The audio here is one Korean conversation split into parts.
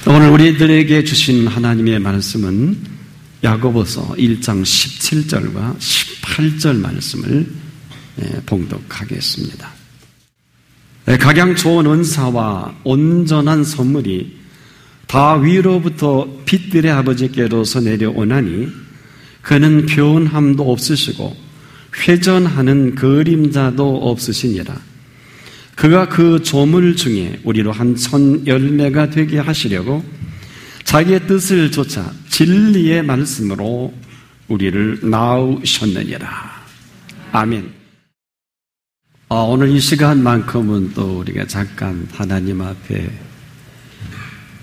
오늘 우리들에게 주신 하나님의 말씀은 야고보서 1장 17절과 18절 말씀을 봉독하겠습니다. 각양 좋은 은사와 온전한 선물이 다 위로부터 빛들의 아버지께로서 내려오나니 그는 교훈함도 없으시고 회전하는 그림자도 없으시니라. 그가 그 조물 중에 우리로 한 천 열매가 되게 하시려고 자기의 뜻을 좇아 진리의 말씀으로 우리를 낳으셨느니라. 아멘. 오늘 이 시간만큼은 또 우리가 잠깐 하나님 앞에,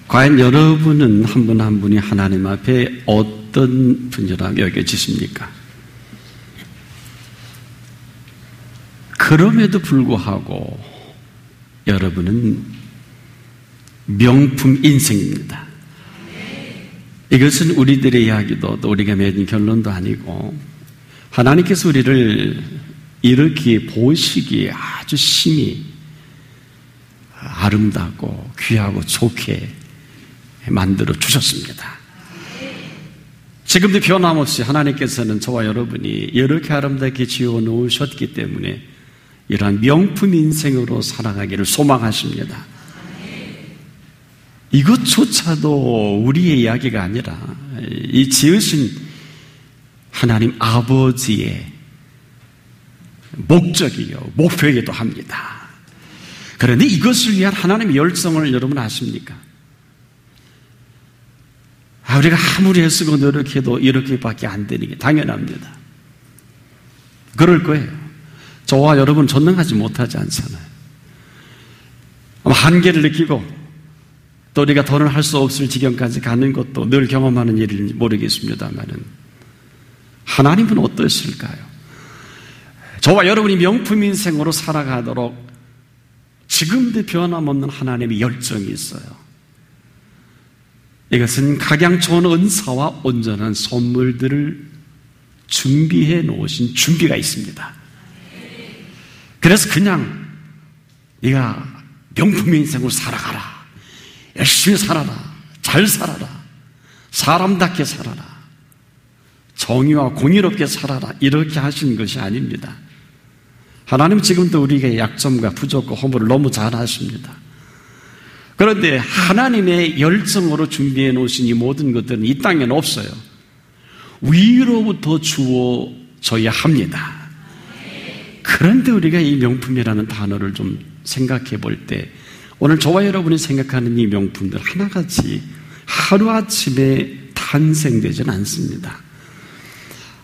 과연 여러분은 한 분 한 분이 하나님 앞에 어떤 분이라 여겨지십니까? 그럼에도 불구하고 여러분은 명품 인생입니다. 이것은 우리들의 이야기도 또 우리가 맺은 결론도 아니고 하나님께서 우리를 이렇게 보시기에 아주 심히 아름답고 귀하고 좋게 만들어 주셨습니다. 지금도 변함없이 하나님께서는 저와 여러분이 이렇게 아름답게 지어 놓으셨기 때문에 이러한 명품 인생으로 살아가기를 소망하십니다. 이것조차도 우리의 이야기가 아니라 이 지으신 하나님 아버지의 목적이요 목표이기도 합니다. 그런데 이것을 위한 하나님의 열정을 여러분 아십니까? 우리가 아무리 애쓰고 노력해도 이렇게밖에 안 되는 게 당연합니다. 그럴 거예요. 저와 여러분 전능하지 못하지 않잖아요. 한계를 느끼고 또 우리가 더는 할 수 없을 지경까지 가는 것도 늘 경험하는 일인지 모르겠습니다만은 하나님은 어떠실까요? 저와 여러분이 명품 인생으로 살아가도록 지금도 변함없는 하나님의 열정이 있어요. 이것은 각양 좋은 은사와 온전한 선물들을 준비해 놓으신 준비가 있습니다. 그래서 그냥 네가 명품 인생으로 살아가라, 열심히 살아라, 잘 살아라, 사람답게 살아라, 정의와 공의롭게 살아라, 이렇게 하시는 것이 아닙니다. 하나님은 지금도 우리에게 약점과 부족과 허물을 너무 잘 아십니다. 그런데 하나님의 열정으로 준비해 놓으신 이 모든 것들은 이 땅에는 없어요. 위로부터 주어져야 합니다. 그런데 우리가 이 명품이라는 단어를 좀 생각해 볼 때 오늘 저와 여러분이 생각하는 이 명품들 하나같이 하루아침에 탄생되지는 않습니다.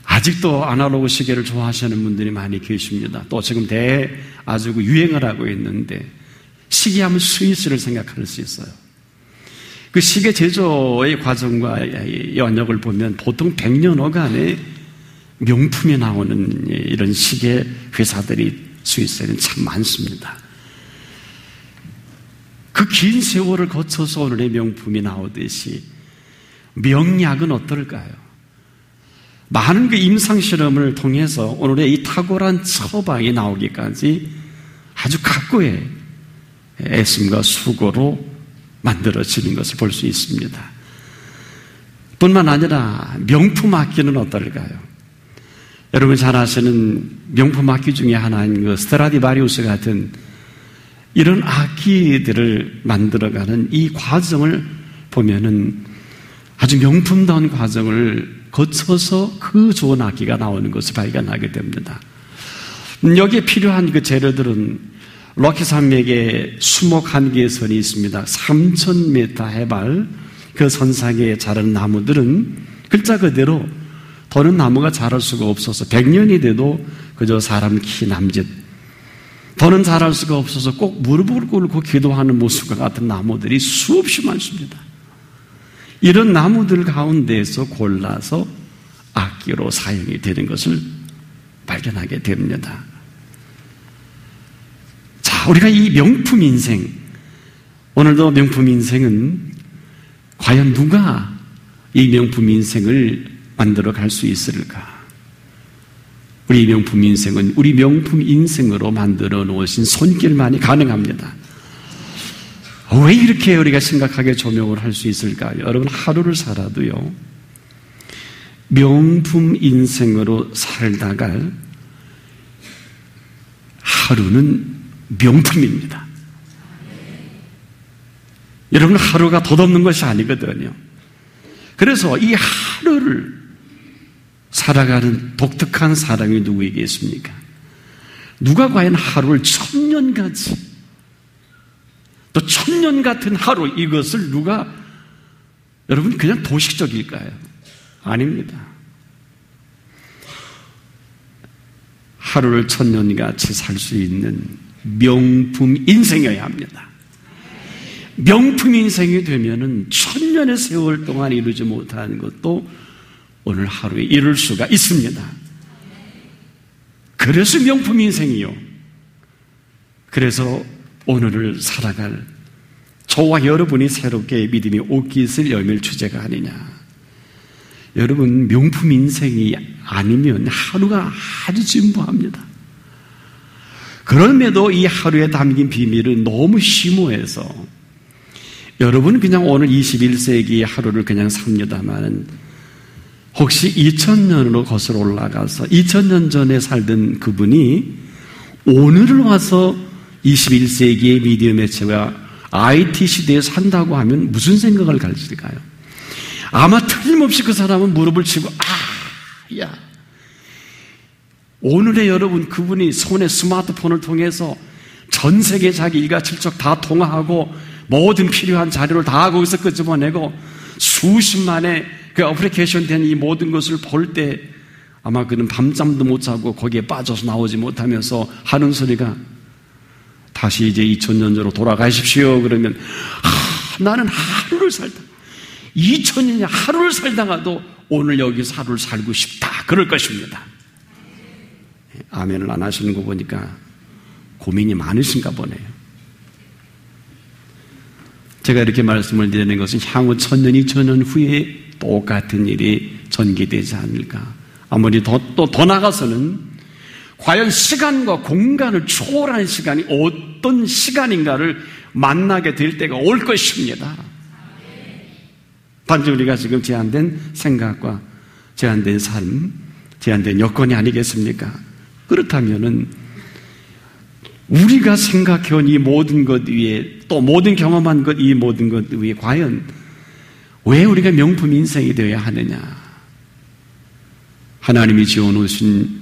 아직도 아날로그 시계를 좋아하시는 분들이 많이 계십니다. 또 지금 아주 유행을 하고 있는데 시계하면 스위스를 생각할 수 있어요. 그 시계 제조의 과정과 연역을 보면 보통 100년어간의 명품이 나오는 이런 시계 회사들이 스위스에는 참 많습니다. 그 긴 세월을 거쳐서 오늘의 명품이 나오듯이 명약은 어떨까요? 많은 그 임상실험을 통해서 오늘의 이 탁월한 처방이 나오기까지 아주 각고의 애씀과 수고로 만들어지는 것을 볼 수 있습니다. 뿐만 아니라 명품 악기는 어떨까요? 여러분 잘 아시는 명품 악기 중에 하나인 그 스트라디바리우스 같은 이런 악기들을 만들어가는 이 과정을 보면은 아주 명품다운 과정을 거쳐서 그 좋은 악기가 나오는 것을 발견하게 됩니다. 여기에 필요한 그 재료들은 럭키 산맥에 수목 한계선이 있습니다. 3,000m 해발 그 선상에 자란 나무들은 글자 그대로 더는 나무가 자랄 수가 없어서 100년이 돼도 그저 사람 키 남짓, 더는 자랄 수가 없어서 꼭 무릎을 꿇고 기도하는 모습과 같은 나무들이 수없이 많습니다. 이런 나무들 가운데에서 골라서 악기로 사용이 되는 것을 발견하게 됩니다. 자, 우리가 이 명품 인생, 오늘도 명품 인생은 과연 누가 이 명품 인생을 만들어 갈 수 있을까? 우리 명품 인생은 우리 명품 인생으로 만들어 놓으신 손길만이 가능합니다. 왜 이렇게 우리가 심각하게 조명을 할 수 있을까요? 여러분, 하루를 살아도요, 명품 인생으로 살다가 하루는 명품입니다. 여러분, 하루가 덧없는 것이 아니거든요. 그래서 이 하루를 살아가는 독특한 사람이 누구에게 있습니까? 누가 과연 하루를 1000년같이, 또 1000년 같은 하루, 이것을 누가, 여러분, 그냥 도식적일까요? 아닙니다. 하루를 1000년같이 살 수 있는 명품 인생이어야 합니다. 명품 인생이 되면은 1000년의 세월 동안 이루지 못한 것도 오늘 하루에 이룰 수가 있습니다. 그래서 명품 인생이요. 그래서 오늘을 살아갈 저와 여러분이 새롭게 믿음의 옷깃을 여밀 주제가 아니냐. 여러분, 명품 인생이 아니면 하루가 아주 진부합니다. 그럼에도 이 하루에 담긴 비밀은 너무 심오해서 여러분 그냥 오늘 21세기의 하루를 그냥 삽니다만 혹시 2000년으로 거슬러 올라가서 2000년 전에 살던 그분이 오늘을 와서 21세기의 미디어 매체와 IT 시대에 산다고 하면 무슨 생각을 가질까요? 아마 틀림없이 그 사람은 무릎을 치고 야, 오늘의 여러분, 그분이 손에 스마트폰을 통해서 전 세계 자기 일가칠적 다 통화하고 모든 필요한 자료를 다 거기서 끄집어내고 수십만의 그 어플리케이션 된 이 모든 것을 볼 때 아마 그는 밤잠도 못 자고 거기에 빠져서 나오지 못하면서 하는 소리가 다시 이제 2000년 전으로 돌아가십시오. 그러면 나는 하루를 살다 2000년이 하루를 살다가도 오늘 여기서 하루를 살고 싶다. 그럴 것입니다. 아멘을 안 하시는 거 보니까 고민이 많으신가 보네요. 제가 이렇게 말씀을 드리는 것은 향후 1000년, 2000년 후에 똑같은 일이 전개되지 않을까. 아무리 더 나가서는 과연 시간과 공간을 초월하는 시간이 어떤 시간인가를 만나게 될 때가 올 것입니다. 단지 우리가 지금 제한된 생각과 제한된 삶, 제한된 여건이 아니겠습니까? 그렇다면은 우리가 생각해온 이 모든 것 위에 또 모든 경험한 것 이 모든 것 위에 과연 왜 우리가 명품 인생이 되어야 하느냐? 하나님이 지어놓으신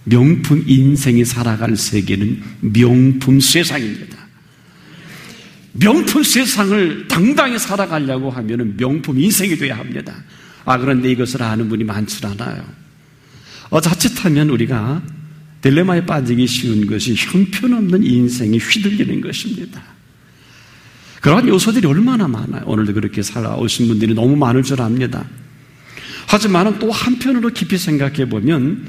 명품 인생이 살아갈 세계는 명품 세상입니다. 명품 세상을 당당히 살아가려고 하면 명품 인생이 되어야 합니다. 그런데 이것을 아는 분이 많지 않아요. 자칫하면 우리가 딜레마에 빠지기 쉬운 것이 형편없는 인생이 휘둘리는 것입니다. 그러한 요소들이 얼마나 많아요. 오늘도 그렇게 살아오신 분들이 너무 많을 줄 압니다. 하지만 또 한편으로 깊이 생각해 보면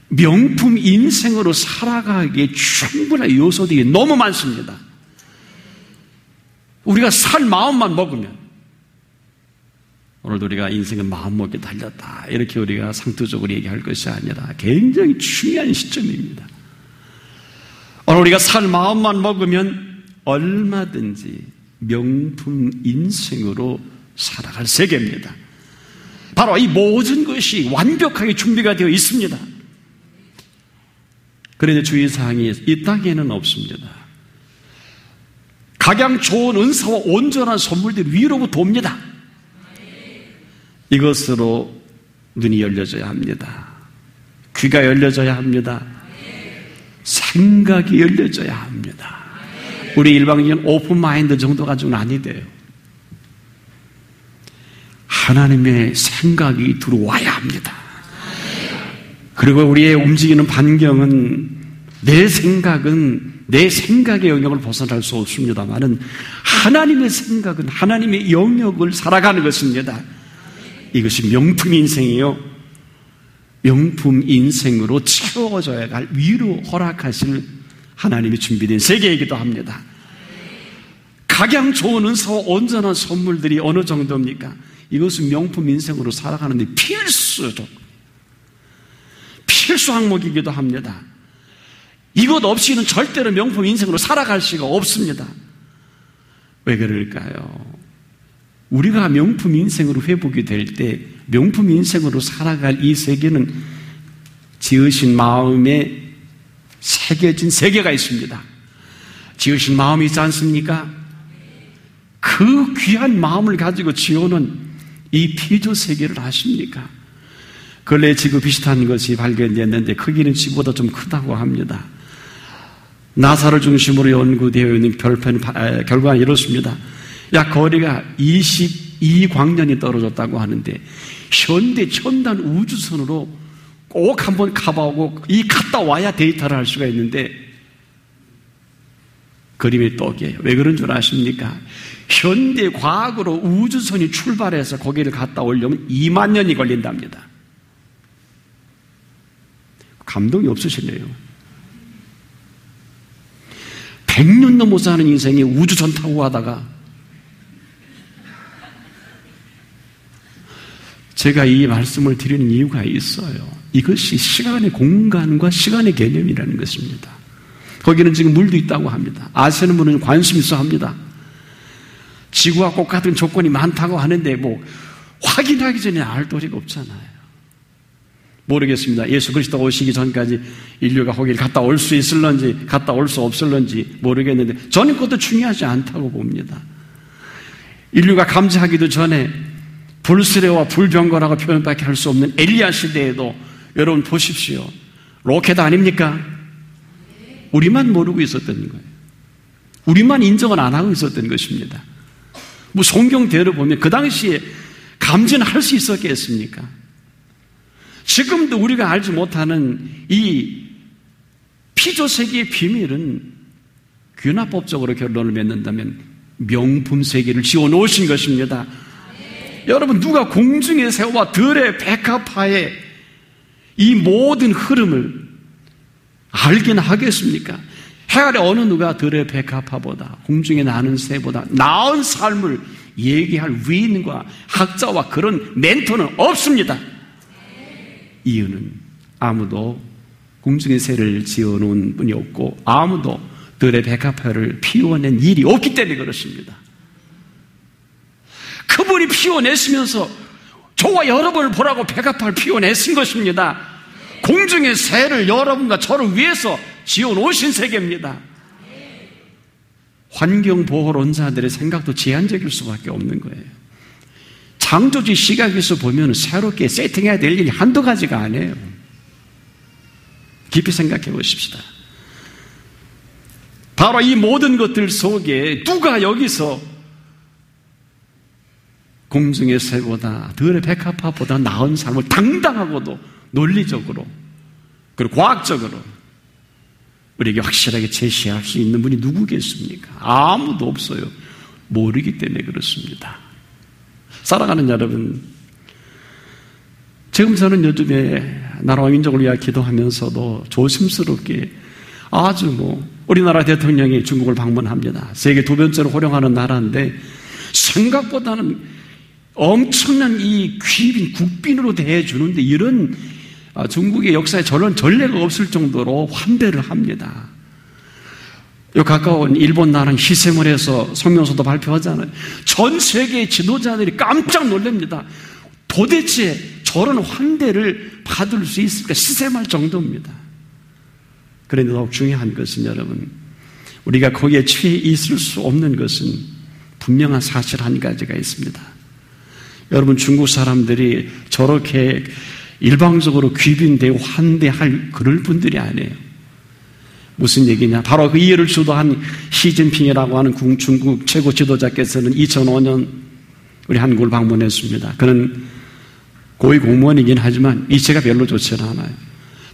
명품 인생으로 살아가기에 충분한 요소들이 너무 많습니다. 우리가 살 마음만 먹으면, 오늘도 우리가 인생은 마음먹기에 달렸다 이렇게 우리가 상투적으로 얘기할 것이 아니라 굉장히 중요한 시점입니다. 오늘 우리가 살 마음만 먹으면 얼마든지 명품 인생으로 살아갈 세계입니다. 바로 이 모든 것이 완벽하게 준비가 되어 있습니다. 그런데 주의사항이 이 땅에는 없습니다. 각양 좋은 은사와 온전한 선물들이 위로부터 옵니다. 이것으로 눈이 열려져야 합니다. 귀가 열려져야 합니다. 생각이 열려져야 합니다. 우리 일방적인 오픈 마인드 정도 가지고는 아니 돼요. 하나님의 생각이 들어와야 합니다. 그리고 우리의 움직이는 반경은 내 생각의 영역을 벗어날 수 없습니다만은 하나님의 생각은 하나님의 영역을 살아가는 것입니다. 이것이 명품 인생이요. 명품 인생으로 채워져야 할 위로 허락하실 하나님이 준비된 세계이기도 합니다. 각양 좋은 은사와 온전한 선물들이 어느 정도입니까? 이것은 명품 인생으로 살아가는 데 필수 항목이기도 합니다. 이것 없이는 절대로 명품 인생으로 살아갈 수가 없습니다. 왜 그럴까요? 우리가 명품 인생으로 회복이 될 때 명품 인생으로 살아갈 이 세계는 지으신 마음에 새겨진 세계가 있습니다. 지으신 마음이 있지 않습니까? 그 귀한 마음을 가지고 지어놓은 이 피조 세계를 아십니까? 근래 지구 비슷한 것이 발견됐는데 크기는 지구보다 좀 크다고 합니다. 나사를 중심으로 연구되어 있는 별편 결과는 이렇습니다. 약 거리가 22광년이 떨어졌다고 하는데 현대 첨단 우주선으로 꼭 한번 가보고 이 갔다 와야 데이터를 할 수가 있는데 그림의 떡이에요. 왜 그런 줄 아십니까? 현대 과학으로 우주선이 출발해서 거기를 갔다 오려면 2만 년이 걸린답니다. 감동이 없으시네요. 100년 넘어 사는 인생에 우주선 타고 가다가 제가 이 말씀을 드리는 이유가 있어요. 이것이 시간의 공간과 시간의 개념이라는 것입니다. 거기는 지금 물도 있다고 합니다. 아시는 분은 관심 있어 합니다. 지구와 똑같은 조건이 많다고 하는데 확인하기 전에 알 도리가 없잖아요. 모르겠습니다. 예수 그리스도가 오시기 전까지 인류가 거기를 갔다 올 수 있을런지 갔다 올 수 없을런지 모르겠는데 저는 그것도 중요하지 않다고 봅니다. 인류가 감지하기도 전에 불수레와 불병거라고 표현밖에 할 수 없는 엘리야 시대에도 여러분 보십시오. 로켓 아닙니까? 우리만 모르고 있었던 거예요. 우리만 인정을 안 하고 있었던 것입니다. 성경대로 보면 그 당시에 감지는 할 수 있었겠습니까? 지금도 우리가 알지 못하는 이 피조세계의 비밀은 귀납법적으로 결론을 맺는다면 명품 세계를 지어놓으신 것입니다. 여러분 누가 공중의 새와 들의 백합화의 이 모든 흐름을 알긴 하겠습니까? 해 아래 어느 누가 들의 백합화보다 공중에 나는 새보다 나은 삶을 얘기할 위인과 학자와 그런 멘토는 없습니다. 이유는 아무도 공중의 새를 지어놓은 분이 없고 아무도 들의 백합화를 피워낸 일이 없기 때문에 그렇습니다. 그분이 피워냈으면서 저와 여러분을 보라고 백합화를 피워내신 것입니다. 공중의 새를 여러분과 저를 위해서 지어놓으신 세계입니다. 환경보호론자들의 생각도 제한적일 수밖에 없는 거예요. 창조주의 시각에서 보면 새롭게 세팅해야 될 일이 한두 가지가 아니에요. 깊이 생각해 보십시다. 바로 이 모든 것들 속에 누가 여기서 공중의 새보다 들의 백합화보다 나은 삶을 당당하고도 논리적으로 그리고 과학적으로 우리에게 확실하게 제시할 수 있는 분이 누구겠습니까? 아무도 없어요. 모르기 때문에 그렇습니다. 사랑하는 여러분, 지금 저는 요즘에 나라와 민족을 위하여 기도하면서도 조심스럽게 아주 우리나라 대통령이 중국을 방문합니다. 세계 두 번째로 호령하는 나라인데 생각보다는 엄청난 이 귀빈, 국빈으로 대해주는데 이런 중국의 역사에 저런 전례가 없을 정도로 환대를 합니다. 요 가까운 일본 나라는 희생을 해서 성명서도 발표하잖아요. 전 세계의 지도자들이 깜짝 놀랍니다. 도대체 저런 환대를 받을 수 있을까 시샘할 정도입니다. 그런데 더욱 중요한 것은 여러분, 우리가 거기에 취해 있을 수 없는 것은 분명한 사실 한 가지가 있습니다. 여러분, 중국 사람들이 저렇게 일방적으로 귀빈되고 환대할 그럴 분들이 아니에요. 무슨 얘기냐? 바로 그 이해를 주도한 시진핑이라고 하는 중국 최고 지도자께서는 2005년 우리 한국을 방문했습니다. 그는 고위 공무원이긴 하지만 이체가 별로 좋지 않아요.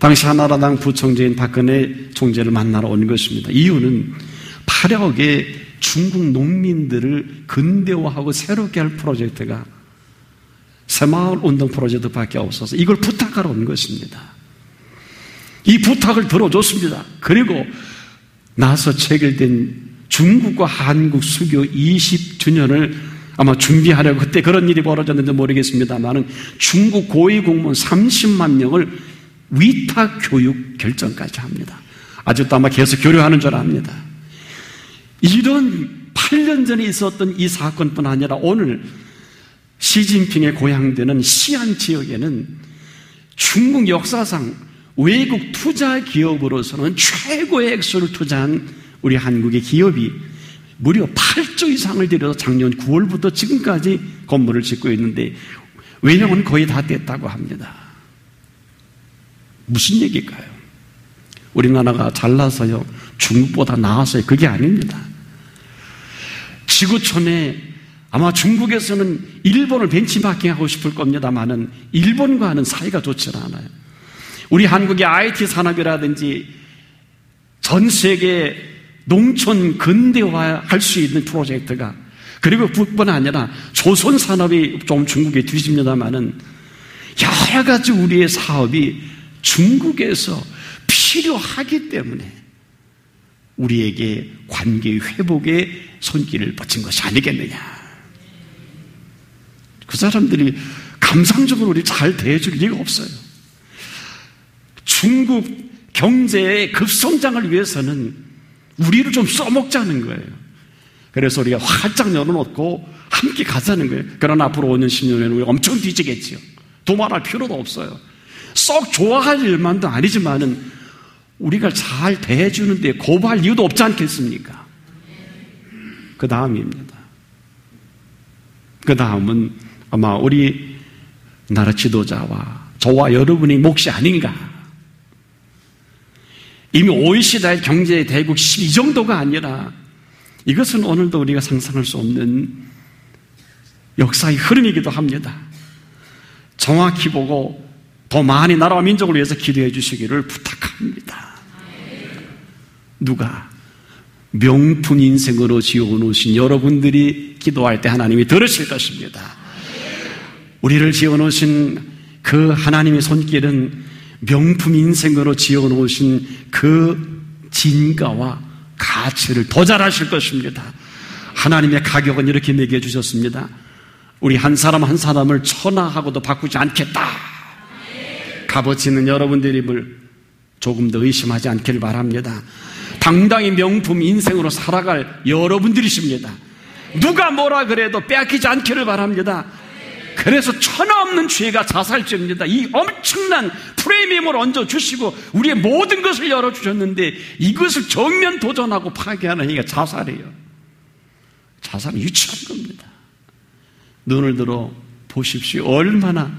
당시 한나라당 부총재인 박근혜 총재를 만나러 온 것입니다. 이유는 8억의 중국 농민들을 근대화하고 새롭게 할 프로젝트가 새마을 운동 프로젝트밖에 없어서 이걸 부탁하러 온 것입니다. 이 부탁을 들어줬습니다. 그리고 나서 체결된 중국과 한국 수교 20주년을 아마 준비하려고 그때 그런 일이 벌어졌는지 모르겠습니다만 중국 고위공무원 30만 명을 위탁 교육 결정까지 합니다. 아직도 아마 계속 교류하는 줄 압니다. 이런 8년 전에 있었던 이 사건뿐 아니라 오늘 시진핑의 고향되는 시안 지역에는 중국 역사상 외국 투자 기업으로서는 최고의 액수를 투자한 우리 한국의 기업이 무려 8조 이상을 들여서 작년 9월부터 지금까지 건물을 짓고 있는데 외형은 거의 다 됐다고 합니다. 무슨 얘기일까요? 우리나라가 잘나서요, 중국보다 나아서요, 그게 아닙니다. 지구촌에 아마 중국에서는 일본을 벤치마킹하고 싶을 겁니다만은 일본과는 사이가 좋지 않아요. 우리 한국의 IT 산업이라든지 전 세계 농촌 근대화할 수 있는 프로젝트가, 그리고 뿐 아니라 조선 산업이 좀 중국에 뒤집니다만은 여러 가지 우리의 사업이 중국에서 필요하기 때문에 우리에게 관계 회복의 손길을 뻗친 것이 아니겠느냐. 그 사람들이 감상적으로 우리 잘 대해줄 리가 없어요. 중국 경제의 급성장을 위해서는 우리를 좀 써먹자는 거예요. 그래서 우리가 활짝 열어놓고 함께 가자는 거예요. 그러나 앞으로 5년, 10년에는 우리가 엄청 뒤지겠지요. 도말할 필요도 없어요. 썩 좋아할 일만도 아니지만은 우리가 잘 대해주는데 고발할 이유도 없지 않겠습니까? 그 다음입니다. 그 다음은 아마 우리 나라 지도자와 저와 여러분의 몫이 아닌가. 이미 OECD의 경제 대국 12 정도가 아니라 이것은 오늘도 우리가 상상할 수 없는 역사의 흐름이기도 합니다. 정확히 보고 더 많이 나라와 민족을 위해서 기도해 주시기를 부탁합니다. 누가? 명품 인생으로 지어놓으신 여러분들이 기도할 때 하나님이 들으실 것입니다. 우리를 지어놓으신 그 하나님의 손길은 명품 인생으로 지어놓으신 그 진가와 가치를 더 잘하실 것입니다. 하나님의 가격은 이렇게 매겨주셨습니다. 우리 한 사람 한 사람을 천하하고도 바꾸지 않겠다. 값어치 있는 여러분들임을 조금 더 의심하지 않기를 바랍니다. 당당히 명품 인생으로 살아갈 여러분들이십니다. 누가 뭐라 그래도 빼앗기지 않기를 바랍니다. 그래서 천하 없는 죄가 자살죄입니다. 이 엄청난 프리미엄을 얹어주시고 우리의 모든 것을 열어주셨는데 이것을 정면 도전하고 파괴하는 이게 자살이에요. 자살은 유치한 겁니다. 눈을 들어 보십시오. 얼마나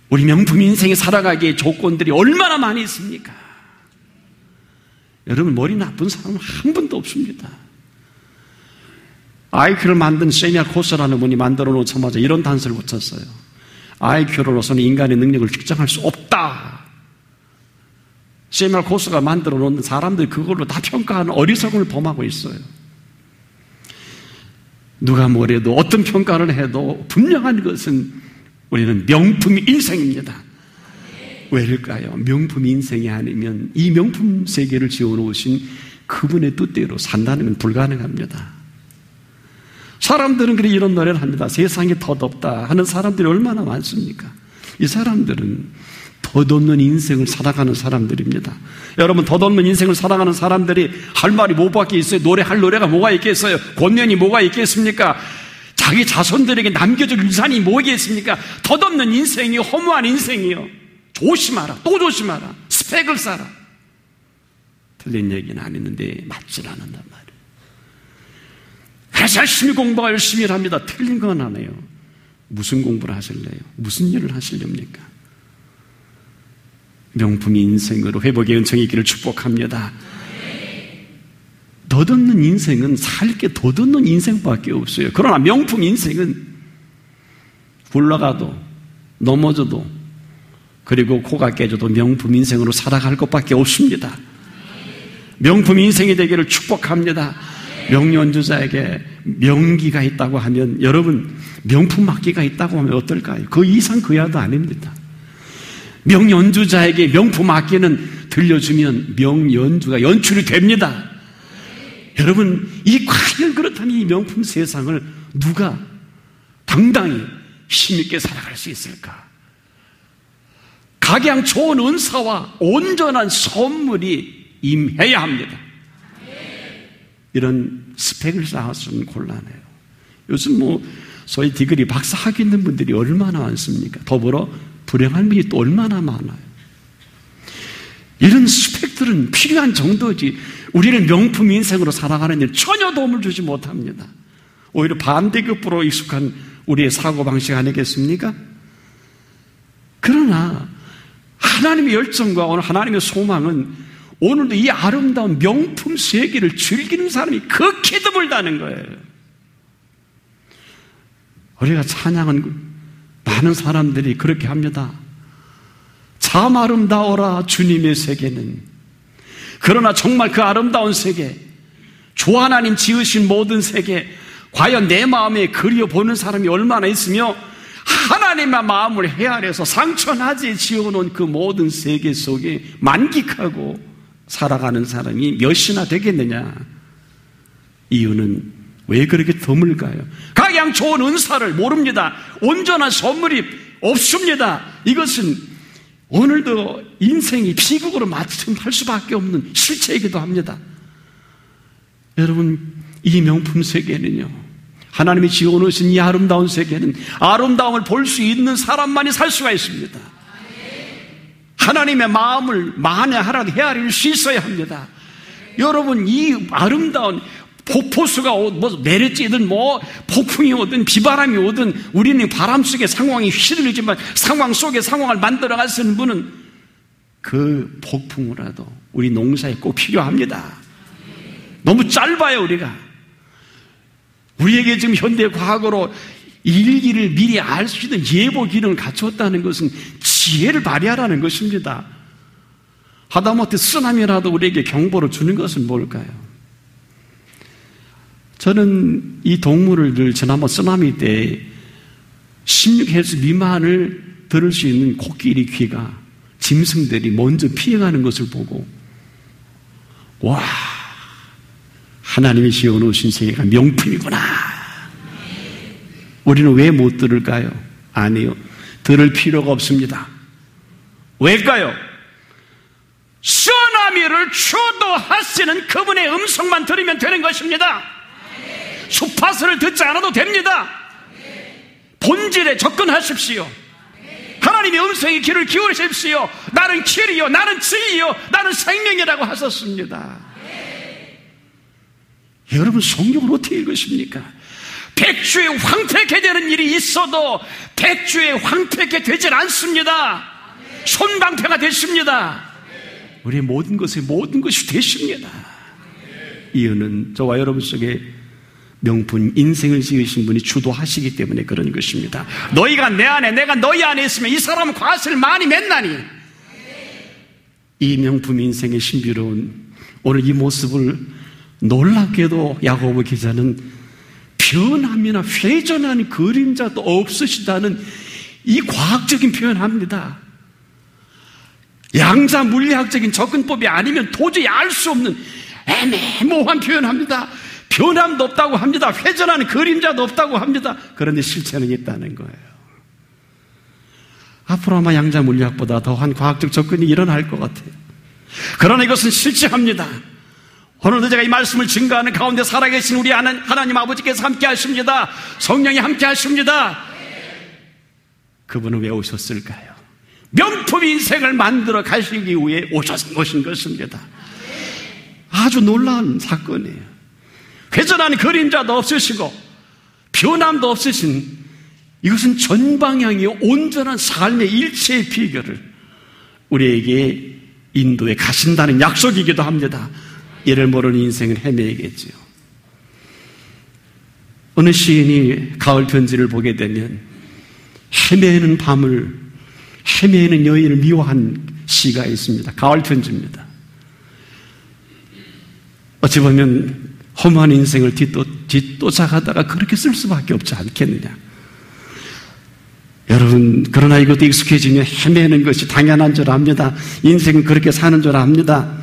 우리 명품 인생에 살아가기에 조건들이 얼마나 많이 있습니까? 여러분, 머리 나쁜 사람은 한 분도 없습니다. IQ를 만든 세미아 코스라는 분이 만들어 놓자마자 이런 단서를 붙였어요. IQ로서는 인간의 능력을 측정할 수 없다. 세미아 코스가 만들어 놓은 사람들이 그걸로 다 평가하는 어리석음을 범하고 있어요. 누가 뭐래도 어떤 평가를 해도 분명한 것은 우리는 명품 인생입니다. 왜일까요? 명품 인생이 아니면 이 명품 세계를 지어놓으신 그분의 뜻대로 산다는 건 불가능합니다. 사람들은 그래 이런 노래를 합니다. 세상이 덧없다 하는 사람들이 얼마나 많습니까? 이 사람들은 덧없는 인생을 살아가는 사람들입니다. 여러분, 덧없는 인생을 살아가는 사람들이 할 말이 뭐밖에 있어요? 노래할 노래가 뭐가 있겠어요? 권면이 뭐가 있겠습니까? 자기 자손들에게 남겨줄 유산이 뭐겠습니까? 덧없는 인생이요, 허무한 인생이요. 조심하라, 또 조심하라, 스펙을 쌓아라. 틀린 얘기는 안 했는데 맞질 않는단 말이에요. 그래서 열심히 공부가 열심히 합니다. 틀린 건 안 해요. 무슨 공부를 하실래요? 무슨 일을 하시렵니까? 명품 인생으로 회복의 은총이 있기를 축복합니다. 덧없는 인생은 살 게 덧없는 인생밖에 없어요. 그러나 명품 인생은 굴러가도 넘어져도 그리고 코가 깨져도 명품 인생으로 살아갈 것밖에 없습니다. 명품 인생이 되기를 축복합니다. 명연주자에게 명기가 있다고 하면, 여러분, 명품 막기가 있다고 하면 어떨까요? 그 이상 그 야도 아닙니다. 명연주자에게 명품 악기는 들려주면 명연주가 연출이 됩니다. 여러분, 이 과연 그렇다면 이 명품 세상을 누가 당당히 힘있게 살아갈 수 있을까? 각양 좋은 은사와 온전한 선물이 임해야 합니다. 이런 스펙을 쌓아서는 곤란해요. 요즘 소위 디그리 박사 학위 있는 분들이 얼마나 많습니까? 더불어 불행한 분이 또 얼마나 많아요. 이런 스펙들은 필요한 정도지 우리는 명품 인생으로 살아가는 데 전혀 도움을 주지 못합니다. 오히려 반대급부로 익숙한 우리의 사고방식 아니겠습니까? 그러나 하나님의 열정과 오늘 하나님의 소망은 오늘도 이 아름다운 명품 세계를 즐기는 사람이 극히 드물다는 거예요. 우리가 찬양은 많은 사람들이 그렇게 합니다. 참 아름다워라 주님의 세계는. 그러나 정말 그 아름다운 세계, 주 하나님 지으신 모든 세계, 과연 내 마음에 그려보는 사람이 얼마나 있으며 하나님의 마음을 헤아려서 상처나지 지어놓은 그 모든 세계 속에 만끽하고 살아가는 사람이 몇이나 되겠느냐. 이유는 왜 그렇게 드물까요? 각양 좋은 은사를 모릅니다. 온전한 선물이 없습니다. 이것은 오늘도 인생이 비극으로 맞춤할 수밖에 없는 실체이기도 합니다. 여러분, 이 명품 세계는요, 하나님이 지어놓으신 이 아름다운 세계는 아름다움을 볼 수 있는 사람만이 살 수가 있습니다. 하나님의 마음을 만회하라고 헤아릴 수 있어야 합니다. 여러분, 이 아름다운 폭포수가 내려찌든 폭풍이 오든 비바람이 오든 우리는 바람 속에 상황이 휘둘리지만 상황 속에 상황을 만들어 가시는 분은 그 폭풍이라도 우리 농사에 꼭 필요합니다. 너무 짧아요. 우리에게 지금 현대 과학으로 일기를 미리 알 수 있는 예보 기능을 갖추었다는 것은 지혜를 발휘하라는 것입니다. 하다못해 쓰나미라도 우리에게 경보를 주는 것은 뭘까요? 저는 이 동물을 늘 지난번 쓰나미 때 16헤르츠 미만을 들을 수 있는 코끼리 귀가 짐승들이 먼저 피해가는 것을 보고 와, 하나님이 지어놓으신 세계가 명품이구나. 우리는 왜 못 들을까요? 아니요, 들을 필요가 없습니다. 왜일까요? 쓰나미를 주도하시는 그분의 음성만 들으면 되는 것입니다. 주파수를 듣지 않아도 됩니다. 본질에 접근하십시오. 하나님의 음성의 귀를 기울이십시오. 나는 길이요, 나는 진리요, 나는 생명이라고 하셨습니다. 여러분, 성경을 어떻게 읽으십니까? 백주에 황폐케 되는 일이 있어도 백주에 황폐케 되질 않습니다. 손방패가 되십니다. 우리의 모든 것이 되십니다. 이유는 저와 여러분 속에 명품 인생을 지으신 분이 주도하시기 때문에 그런 것입니다. 너희가 내 안에, 내가 너희 안에 있으면 이 사람은 과실을 많이 맺나니. 이 명품 인생의 신비로운 오늘 이 모습을 놀랍게도 야고보 기자는 변함이나 회전하는 그림자도 없으시다는 이 과학적인 표현합니다. 양자 물리학적인 접근법이 아니면 도저히 알 수 없는 애매모호한 표현합니다. 변함도 없다고 합니다. 회전하는 그림자도 없다고 합니다. 그런데 실체는 있다는 거예요. 앞으로 아마 양자 물리학보다 더한 과학적 접근이 일어날 것 같아요. 그러나 이것은 실체합니다. 오늘도 제가 이 말씀을 증거하는 가운데 살아계신 우리 하나님 아버지께서 함께 하십니다. 성령이 함께 하십니다. 그분은 왜 오셨을까요? 명품 인생을 만들어 가시기 위해 오신 것입니다. 아주 놀라운 사건이에요. 회전하는 그림자도 없으시고 변함도 없으신, 이것은 전방향이 온전한 삶의 일체의 비결을 우리에게 인도에 가신다는 약속이기도 합니다. 이를 모르는 인생은 헤매겠지요. 어느 시인이 가을 편지를 보게 되면 헤매는 밤을, 헤매는 여인을 미워한 시가 있습니다. 가을 편지입니다. 어찌 보면 험한 인생을 뒷쫓아가다가 그렇게 쓸 수밖에 없지 않겠느냐. 여러분, 그러나 이것도 익숙해지면 헤매는 것이 당연한 줄 압니다. 인생은 그렇게 사는 줄 압니다.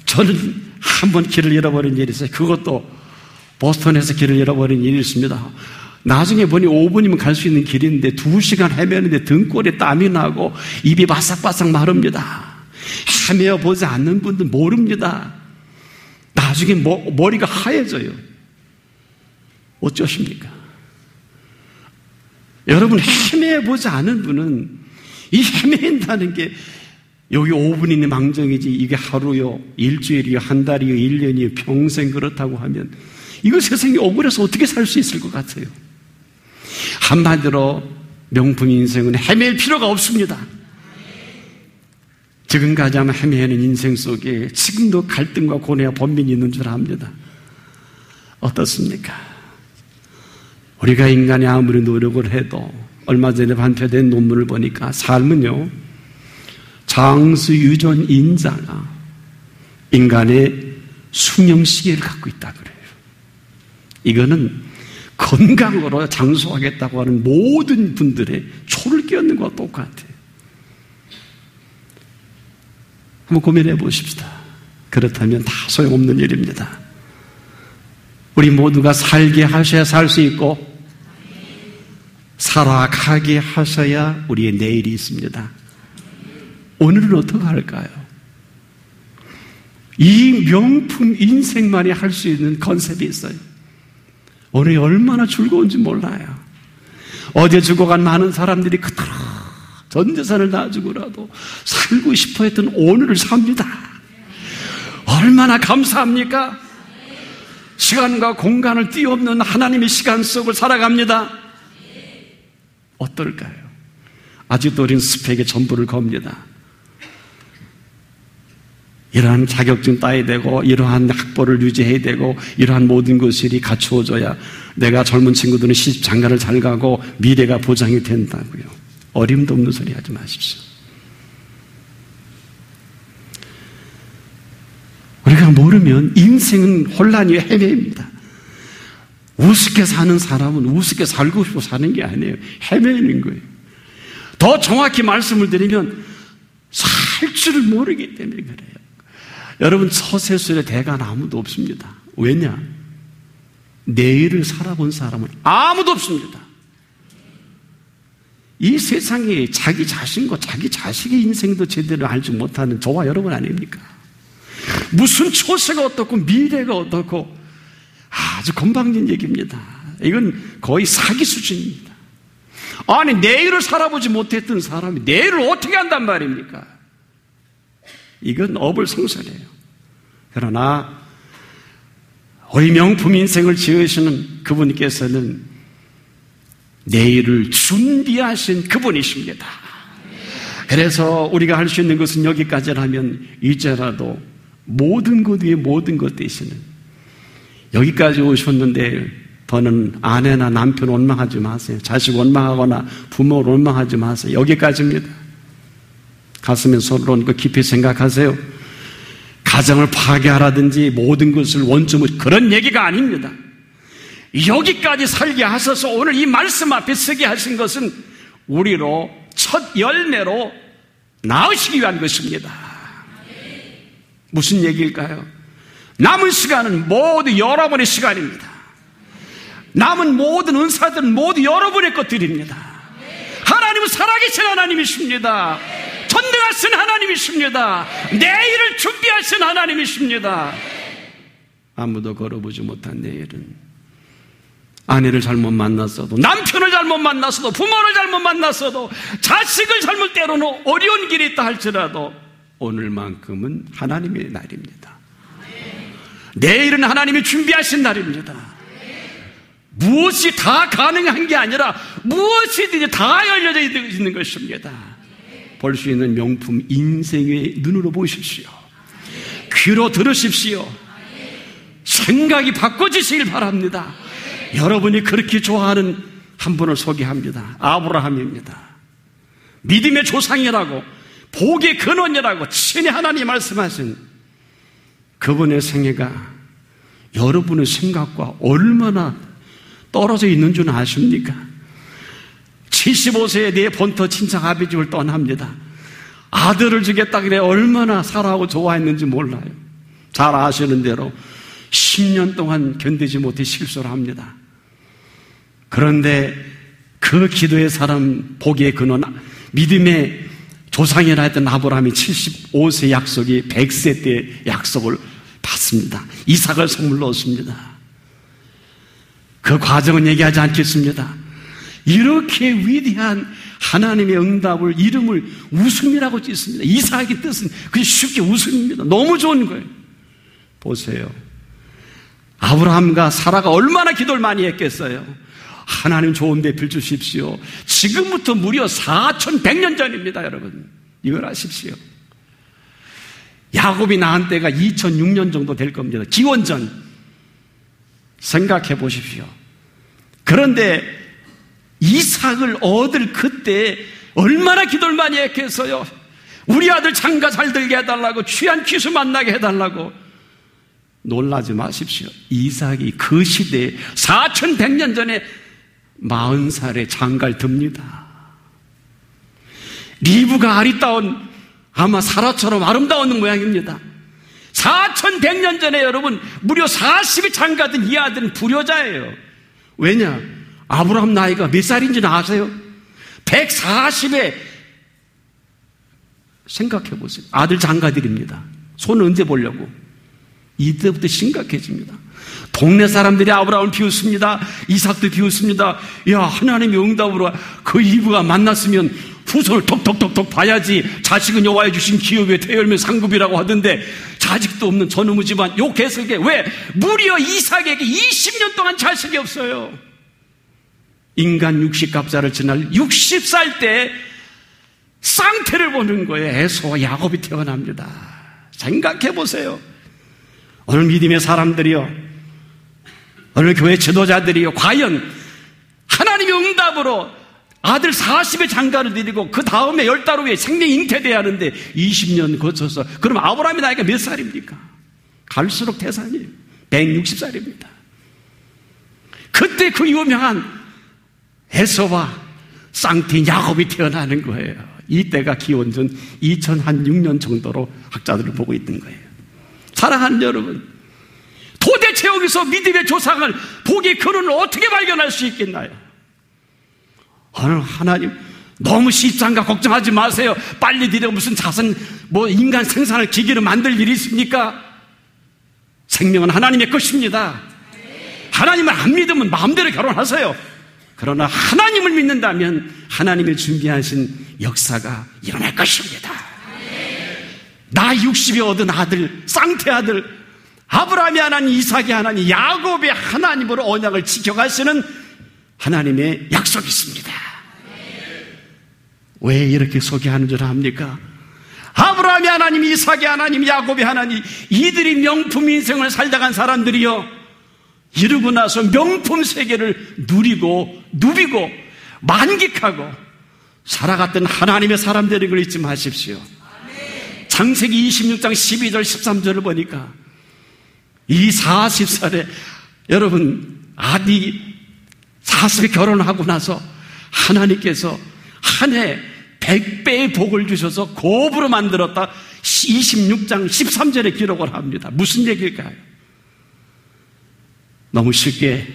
저는 한번 길을 잃어버린 일이 있어요. 그것도 보스턴에서 길을 잃어버린 일이 있습니다. 나중에 보니 5분이면 갈 수 있는 길인데 2시간 헤매는데 등골에 땀이 나고 입이 바싹바싹 마릅니다. 헤매어 보지 않는 분들 모릅니다. 나중에 머리가 하얘져요. 어쩌십니까? 여러분, 헤매보지 않은 분은 이 헤맨다는 게 여기 5분이니 망정이지 이게 하루요, 일주일이요, 한 달이요, 1년이요, 평생 그렇다고 하면 이거 세상에 억울해서 어떻게 살 수 있을 것 같아요? 한마디로 명품 인생은 헤맬 필요가 없습니다. 지금까지 아마 헤매는 인생 속에 지금도 갈등과 고뇌와 번민이 있는 줄 압니다. 어떻습니까? 우리가 인간이 아무리 노력을 해도 얼마 전에 발표된 논문을 보니까 삶은요, 장수유전 인자가 인간의 수명 시계를 갖고 있다 그래요. 이거는 건강으로 장수하겠다고 하는 모든 분들의 초를 끼얹는 것과 똑같아요. 한번 고민해 보십시다. 그렇다면 다 소용없는 일입니다. 우리 모두가 살게 하셔야 살 수 있고 살아가게 하셔야 우리의 내일이 있습니다. 오늘은 어떻게 할까요? 이 명품 인생만이 할 수 있는 컨셉이 있어요. 오늘이 얼마나 즐거운지 몰라요. 어제 죽어간 많은 사람들이 그토록 전 재산을 다 주고라도 살고 싶어 했던 오늘을 삽니다. 얼마나 감사합니까? 시간과 공간을 뛰어넘는 하나님의 시간 속을 살아갑니다. 어떨까요? 아직도 우리는 스펙에 전부를 겁니다. 이러한 자격증 따야 되고 이러한 학벌을 유지해야 되고 이러한 모든 것들이 갖추어져야 내가 젊은 친구들은 시집 장가를 잘 가고 미래가 보장이 된다고요. 어림도 없는 소리 하지 마십시오. 우리가 모르면 인생은 혼란이요, 헤매입니다. 우습게 사는 사람은 우습게 살고 싶어 사는 게 아니에요. 헤매는 거예요. 더 정확히 말씀을 드리면 살 줄을 모르기 때문에 그래요. 여러분, 서세술의 대가는 아무도 없습니다. 왜냐? 내일을 살아본 사람은 아무도 없습니다. 이 세상에 자기 자신과 자기 자식의 인생도 제대로 알지 못하는 저와 여러분 아닙니까? 무슨 초세가 어떻고 미래가 어떻고 아주 건방진 얘기입니다. 이건 거의 사기 수준입니다. 아니, 내일을 살아보지 못했던 사람이 내일을 어떻게 한단 말입니까? 이건 어불성설이에요. 그러나 우리 명품 인생을 지으시는 그분께서는 내일을 준비하신 그분이십니다. 그래서 우리가 할 수 있는 것은 여기까지라면 이제라도 모든 것 위에 모든 것 되시는, 여기까지 오셨는데 더는 아내나 남편 원망하지 마세요. 자식 원망하거나 부모를 원망하지 마세요. 여기까지입니다. 가슴에 손을 얹고 깊이 생각하세요. 가정을 파괴하라든지 모든 것을 원점을, 그런 얘기가 아닙니다. 여기까지 살게 하셔서 오늘 이 말씀 앞에 서게 하신 것은 우리로 첫 열매로 나으시기 위한 것입니다. 무슨 얘기일까요? 남은 시간은 모두 여러분의 시간입니다. 남은 모든 은사들은 모두 여러분의 것들입니다. 하나님은 살아계신 하나님이십니다. 전능하신 하나님이십니다. 내일을 준비하신 하나님이십니다. 아무도 걸어보지 못한 내일은 아내를 잘못 만났어도, 남편을 잘못 만났어도, 부모를 잘못 만났어도, 자식을 잘못 때로는 어려운 길이 있다 할지라도 오늘만큼은 하나님의 날입니다. 내일은 하나님이 준비하신 날입니다. 무엇이 다 가능한 게 아니라 무엇이든지 다 열려져 있는 것입니다. 볼 수 있는 명품 인생의 눈으로 보십시오. 귀로 들으십시오. 생각이 바꿔지시길 바랍니다. 여러분이 그렇게 좋아하는 한 분을 소개합니다. 아브라함입니다. 믿음의 조상이라고, 복의 근원이라고 친히 하나님이 말씀하신 그분의 생애가 여러분의 생각과 얼마나 떨어져 있는 줄 아십니까? 75세에 내 본토 친척 아비 집을 떠납니다. 아들을 주겠다 그래 얼마나 사랑하고 좋아했는지 몰라요. 잘 아시는 대로 10년 동안 견디지 못해 실수를 합니다. 그런데 그 기도의 사람, 복의 근원, 믿음의 조상이라 했던 아브라함이 75세 약속이 100세 때 약속을 받습니다. 이삭을 선물로 얻습니다. 그 과정은 얘기하지 않겠습니다. 이렇게 위대한 하나님의 응답을, 이름을 웃음이라고 짓습니다. 이삭의 뜻은 그냥 쉽게 웃음입니다. 너무 좋은 거예요. 보세요. 아브라함과 사라가 얼마나 기도를 많이 했겠어요. 하나님 좋은 배필 주십시오. 지금부터 무려 4100년 전입니다, 여러분. 이걸 아십시오. 야곱이 낳은 때가 2006년 정도 될 겁니다. 기원전. 생각해 보십시오. 그런데 이삭을 얻을 그때 얼마나 기도를 많이 했겠어요. 우리 아들 장가 잘 들게 해달라고, 귀한 귀수 만나게 해달라고. 놀라지 마십시오. 이삭이 그 시대에 4100년 전에 40살에 장가를 듭니다. 리브가 아리따운, 아마 사라처럼 아름다운 모양입니다. 4100년 전에 여러분 무려 40이 장가든 이 아들은 불효자예요. 왜냐? 아브라함 나이가 몇 살인지는 아세요? 140에 생각해 보세요. 아들 장가들입니다. 손을 언제 보려고? 이때부터 심각해집니다. 동네 사람들이 아브라함을 비웃습니다. 이삭도 비웃습니다. 야, 하나님의 응답으로 그 이브가 만났으면 후손을 톡톡톡톡 봐야지. 자식은 여호와의 주신 기업의 대열매 상급이라고 하던데 자식도 없는 저놈의 집안 요 개설계. 왜? 무려 이삭에게 20년 동안 자식이 없어요. 인간 60갑자를 지날 60살 때 쌍태를 보는 거예요. 에서와 야곱이 태어납니다. 생각해 보세요. 오늘 믿음의 사람들이요, 오늘 교회 지도자들이요, 과연 하나님의 응답으로 아들 40의 장가를 드리고 그 다음에 10달 후에 생명 잉태돼야 하는데 20년 거쳐서, 그럼 아브라함의 나이가 몇 살입니까? 갈수록 태산이에요. 160살입니다. 그때 그 유명한 에서와 쌍태인 야곱이 태어나는 거예요. 이때가 기원전 2006년 정도로 학자들을 보고 있는 거예요. 사랑하는 여러분, 도대체 여기서 믿음의 조상을 복의 근원을 어떻게 발견할 수 있겠나요? 오늘 하나님 너무 시장가 걱정하지 마세요. 빨리 드려 무슨 자선 인간 생산을 기계로 만들 일이 있습니까? 생명은 하나님의 것입니다. 하나님을 안 믿으면 마음대로 결혼하세요. 그러나 하나님을 믿는다면 하나님이 준비하신 역사가 일어날 것입니다. 나 60에 얻은 아들, 쌍태 아들, 아브라함의 하나님, 이삭의 하나님, 야곱의 하나님으로 언약을 지켜가시는 하나님의 약속이 있습니다. 왜 이렇게 소개하는 줄 압니까? 아브라함의 하나님, 이삭의 하나님, 야곱의 하나님, 이들이 명품 인생을 살다 간 사람들이요, 이루고 나서 명품 세계를 누리고 누비고 만끽하고 살아갔던 하나님의 사람들인 걸 잊지 마십시오. 창세기 26장 12절 13절을 보니까 이 40살에 여러분 아디 40에 결혼하고 나서 하나님께서 한 해 100배의 복을 주셔서 고업으로 만들었다. 26장 13절에 기록을 합니다. 무슨 얘기일까요? 너무 쉽게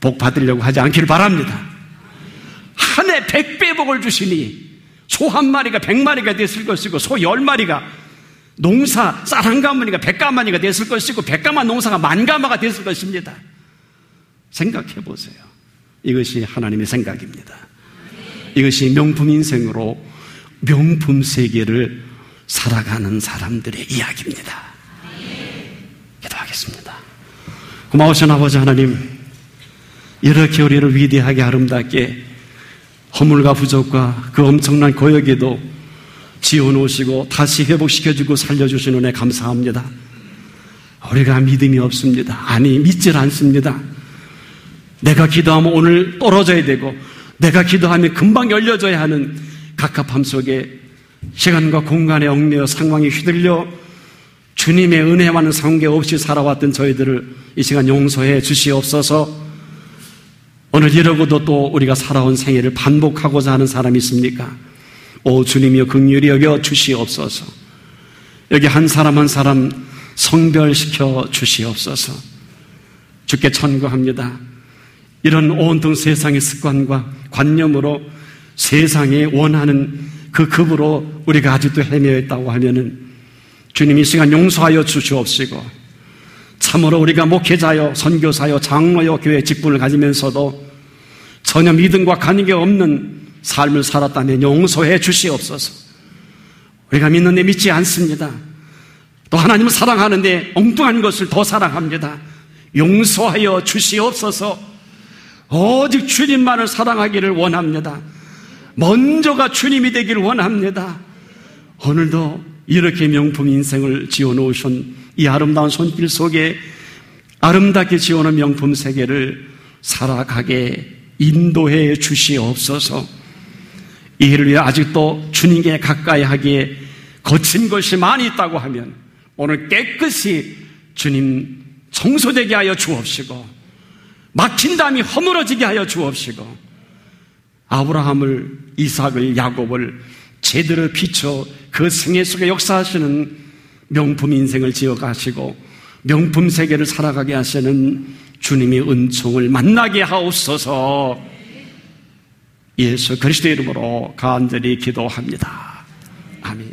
복 받으려고 하지 않기를 바랍니다. 한 해 100배의 복을 주시니 소 한 마리가 100마리가 됐을 것이고, 소 10마리가 농사 쌀 한 가마니가 100가마니가 됐을 것이고, 100가마 농사가 10,000가마가 됐을 것입니다. 생각해 보세요. 이것이 하나님의 생각입니다. 이것이 명품 인생으로 명품 세계를 살아가는 사람들의 이야기입니다. 기도하겠습니다. 고마우신 아버지 하나님, 이렇게 우리를 위대하게 아름답게 허물과 부족과 그 엄청난 고역에도 지어놓으시고 다시 회복시켜주고 살려주신 은혜 감사합니다. 우리가 믿음이 없습니다. 아니, 믿질 않습니다. 내가 기도하면 오늘 떨어져야 되고, 내가 기도하면 금방 열려져야 하는 갑갑함 속에 시간과 공간에 얽매여 상황이 휘둘려 주님의 은혜와는 상관없이 살아왔던 저희들을 이 시간 용서해 주시옵소서. 오늘 이러고도 또 우리가 살아온 생애를 반복하고자 하는 사람이 있습니까? 오 주님이여 긍휼히 여겨 주시옵소서. 여기 한 사람 한 사람 성별시켜 주시옵소서. 주께 천구합니다. 이런 온통 세상의 습관과 관념으로 세상에 원하는 그 급으로 우리가 아직도 헤매어 있다고 하면은 주님 이 시간 용서하여 주시옵시고, 참으로 우리가 목회자요, 선교사요, 장로요, 교회 직분을 가지면서도 전혀 믿음과 관계 없는 삶을 살았다면 용서해 주시옵소서. 우리가 믿는데 믿지 않습니다. 또 하나님을 사랑하는데 엉뚱한 것을 더 사랑합니다. 용서하여 주시옵소서. 오직 주님만을 사랑하기를 원합니다. 먼저가 주님이 되기를 원합니다. 오늘도 이렇게 명품 인생을 지어놓으신 이 아름다운 손길 속에 아름답게 지어놓은 명품 세계를 살아가게 인도해 주시옵소서. 이 일을 위해 아직도 주님께 가까이 하기에 거친 것이 많이 있다고 하면 오늘 깨끗이 주님 청소되게 하여 주옵시고, 막힌 담이 허물어지게 하여 주옵시고, 아브라함을, 이삭을, 야곱을 제대로 비춰 그 생애 속에 역사하시는 명품 인생을 지어가시고 명품 세계를 살아가게 하시는 주님의 은총을 만나게 하옵소서. 예수 그리스도의 이름으로 간절히 기도합니다. 아멘.